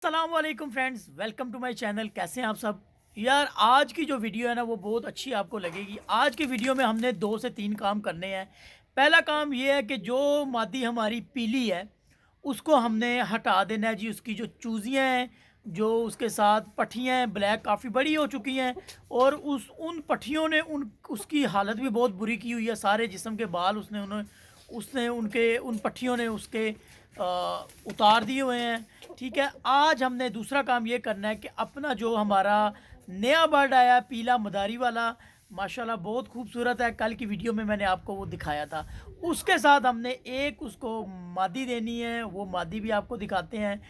अस्सलाम वालेकुम friends, welcome to my channel. कैसे हैं आप सब? यार आज की जो वीडियो है ना वो बहुत अच्छी आपको लगेगी। आज की वीडियो में हमने 2 से 3 काम करने हैं। पहला काम ये है कि जो मादी हमारी पीली है उसको हमने हटा देना है जी। उसकी जो चूज़ियाँ हैं, जो उसके साथ पट्टियाँ हैं, ब्लैक काफ़ी बड़ी हो चुकी हैं और उस उन पट्टियों ने उन उसकी हालत भी बहुत बुरी की हुई है। सारे जिस्म के बाल उसने उनके उन पट्टियों ने उसके उतार दिए हुए हैं। ठीक है, आज हमने दूसरा काम ये करना है कि अपना जो हमारा नया बर्ड आया है, पीला मदारी वाला, माशाल्लाह बहुत खूबसूरत है। कल की वीडियो में मैंने आपको वो दिखाया था। उसके साथ हमने एक उसको मादी देनी है, वो मादी भी आपको दिखाते हैं।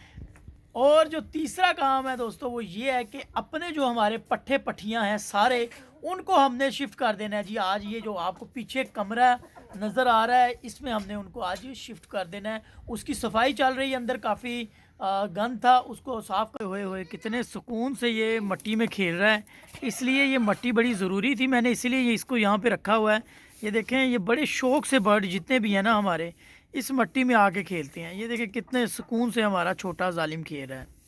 और जो तीसरा काम है दोस्तों वो ये है कि अपने जो हमारे पट्ठे पट्टियाँ हैं सारे, उनको हमने शिफ्ट कर देना है जी। आज ये जो आपको पीछे कमरा नज़र आ रहा है इसमें हमने उनको आज शिफ्ट कर देना है। उसकी सफाई चल रही है, अंदर काफ़ी गंद था, उसको साफ़ कर हुए हुए कितने सुकून से ये मट्टी में खेल रहा है। इसलिए ये मट्टी बड़ी ज़रूरी थी, मैंने इसीलिए ये इसको यहाँ पे रखा हुआ है। ये देखें, ये बड़े शौक़ से बर्ड जितने भी हैं ना हमारे, इस मट्टी में आके खेलते हैं। ये देखें कितने सुकून से हमारा छोटा जालिम खेल रहा है।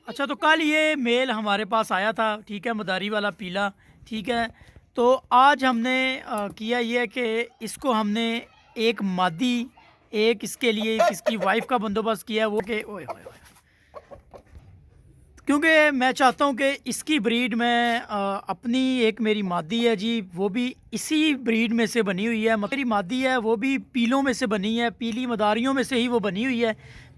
अच्छा, तो कल ये मेल हमारे पास आया था, ठीक है, मदारी वाला पीला। ठीक है, तो आज हमने किया ये कि इसको हमने एक मादी, एक इसके लिए एक इसकी वाइफ का बंदोबस्त किया वो कि ओए होए होए, क्योंकि मैं चाहता हूँ कि इसकी ब्रीड में अपनी एक मेरी मादी है जी, वो भी इसी ब्रीड में से बनी हुई है। मेरी मादी है वो भी पीलों में से बनी है, पीली मदारियों में से ही वो बनी हुई है।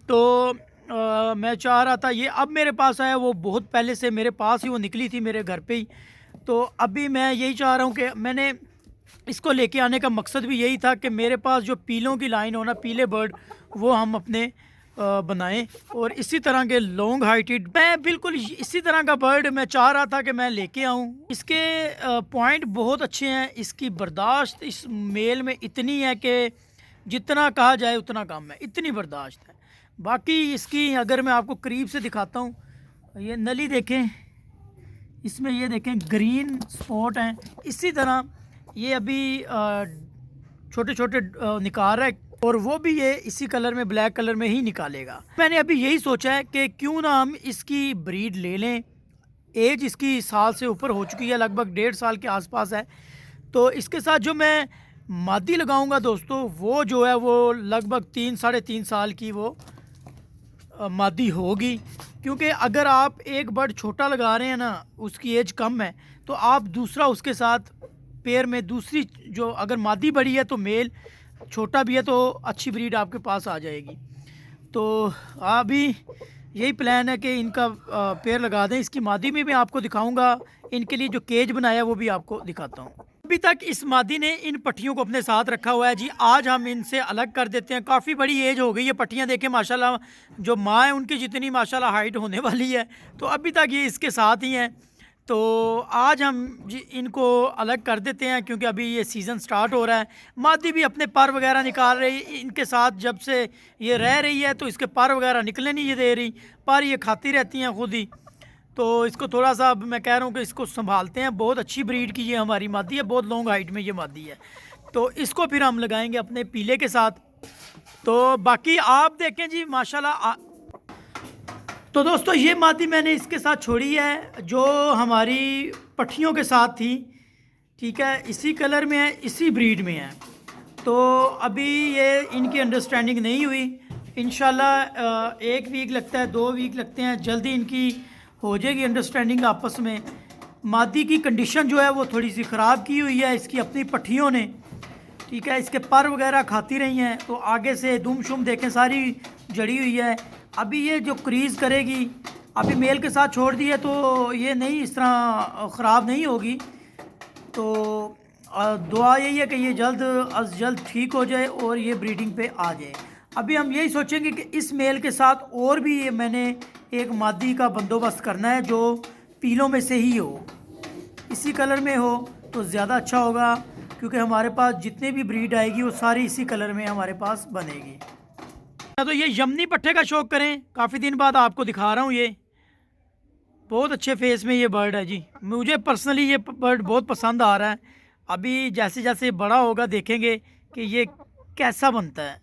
तो मैं चाह रहा था, ये अब मेरे पास आया, वो बहुत पहले से मेरे पास ही वो निकली थी मेरे घर पे ही। तो अभी मैं यही चाह रहा हूँ कि मैंने इसको लेके आने का मकसद भी यही था कि मेरे पास जो पीलों की लाइन हो ना, पीले बर्ड, वो हम अपने बनाएं। और इसी तरह के लॉन्ग हाइटेड, मैं बिल्कुल इसी तरह का बर्ड मैं चाह रहा था कि मैं लेके आऊं। इसके पॉइंट बहुत अच्छे हैं, इसकी बर्दाश्त इस मेल में इतनी है कि जितना कहा जाए उतना कम है, इतनी बर्दाश्त है। बाकी इसकी अगर मैं आपको करीब से दिखाता हूँ, ये नली देखें, इसमें ये देखें ग्रीन स्पॉट हैं। इसी तरह ये अभी छोटे छोटे निकाल रहा है और वो भी ये इसी कलर में, ब्लैक कलर में ही निकालेगा। मैंने अभी यही सोचा है कि क्यों ना हम इसकी ब्रीड ले लें। एज इसकी साल से ऊपर हो चुकी है, लगभग 1.5 साल के आसपास है। तो इसके साथ जो मैं मादी लगाऊंगा दोस्तों, वो जो है वो लगभग 3-3.5 साल की वो मादी होगी। क्योंकि अगर आप एक बर्ड छोटा लगा रहे हैं ना, उसकी एज कम है, तो आप दूसरा उसके साथ पेयर में दूसरी, जो अगर मादी बड़ी है तो मेल, छोटा भी है तो अच्छी ब्रीड आपके पास आ जाएगी। तो अभी यही प्लान है कि इनका पेयर लगा दें। इसकी मादी में भी आपको दिखाऊंगा, इनके लिए जो केज बनाया वो भी आपको दिखाता हूँ। अभी तक इस मादी ने इन पट्टियों को अपने साथ रखा हुआ है जी। आज हम इनसे अलग कर देते हैं, काफ़ी बड़ी एज हो गई है। पट्टियाँ देखें माशाल्लाह, जो माँ है उनकी जितनी माशाल्लाह हाइट होने वाली है। तो अभी तक ये इसके साथ ही हैं। तो आज हम जी इनको अलग कर देते हैं, क्योंकि अभी ये सीज़न स्टार्ट हो रहा है। मादी भी अपने पर वगैरह निकाल रही, इनके साथ जब से ये रह रही है तो इसके पर वगैरह निकले नहीं ये दे रही, पर ये खाती रहती हैं खुद ही। तो इसको थोड़ा सा, अब मैं कह रहा हूँ कि इसको संभालते हैं। बहुत अच्छी ब्रीड की ये हमारी मादी है, बहुत लॉन्ग हाइट में ये मादी है। तो इसको फिर हम लगाएंगे अपने पीले के साथ। तो बाकी आप देखें जी माशाल्लाह। तो दोस्तों ये मादी मैंने इसके साथ छोड़ी है जो हमारी पट्टियों के साथ थी। ठीक है, इसी कलर में है, इसी ब्रीड में है। तो अभी ये इनकी अंडरस्टैंडिंग नहीं हुई। इंशाल्लाह 1 वीक लगता है, 2 वीक लगते हैं, जल्दी इनकी हो जाएगी अंडरस्टैंडिंग आपस में। मादी की कंडीशन जो है वो थोड़ी सी ख़राब की हुई है इसकी अपनी पट्टियों ने। ठीक है, इसके पर वगैरह खाती रही हैं, तो आगे से दुम शुम देखें सारी जड़ी हुई है। अभी ये जो क्रीज़ करेगी, अभी मेल के साथ छोड़ दी है तो ये नहीं, इस तरह ख़राब नहीं होगी। तो दुआ यही है कि ये जल्द अज जल्द ठीक हो जाए और ये ब्रीडिंग पे आ जाए। अभी हम यही सोचेंगे कि इस मेल के साथ और भी ये मैंने एक मादी का बंदोबस्त करना है जो पीलों में से ही हो, इसी कलर में हो तो ज़्यादा अच्छा होगा। क्योंकि हमारे पास जितने भी ब्रीड आएगी वो सारी इसी कलर में हमारे पास बनेगी। तो ये यमनी पट्टे का शौक़ करें, काफ़ी दिन बाद आपको दिखा रहा हूँ। ये बहुत अच्छे फेस में ये बर्ड है जी, मुझे पर्सनली ये बर्ड बहुत पसंद आ रहा है। अभी जैसे जैसे बड़ा होगा देखेंगे कि ये कैसा बनता है।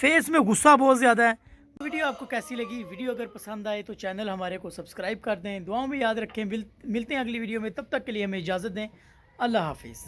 फेस में गुस्सा बहुत ज़्यादा है। वीडियो आपको कैसी लगी? वीडियो अगर पसंद आए तो चैनल हमारे को सब्सक्राइब कर दें, दुआओं में याद रखें। मिलते हैं अगली वीडियो में, तब तक के लिए हमें इजाज़त दें। अल्लाह हाफिज़।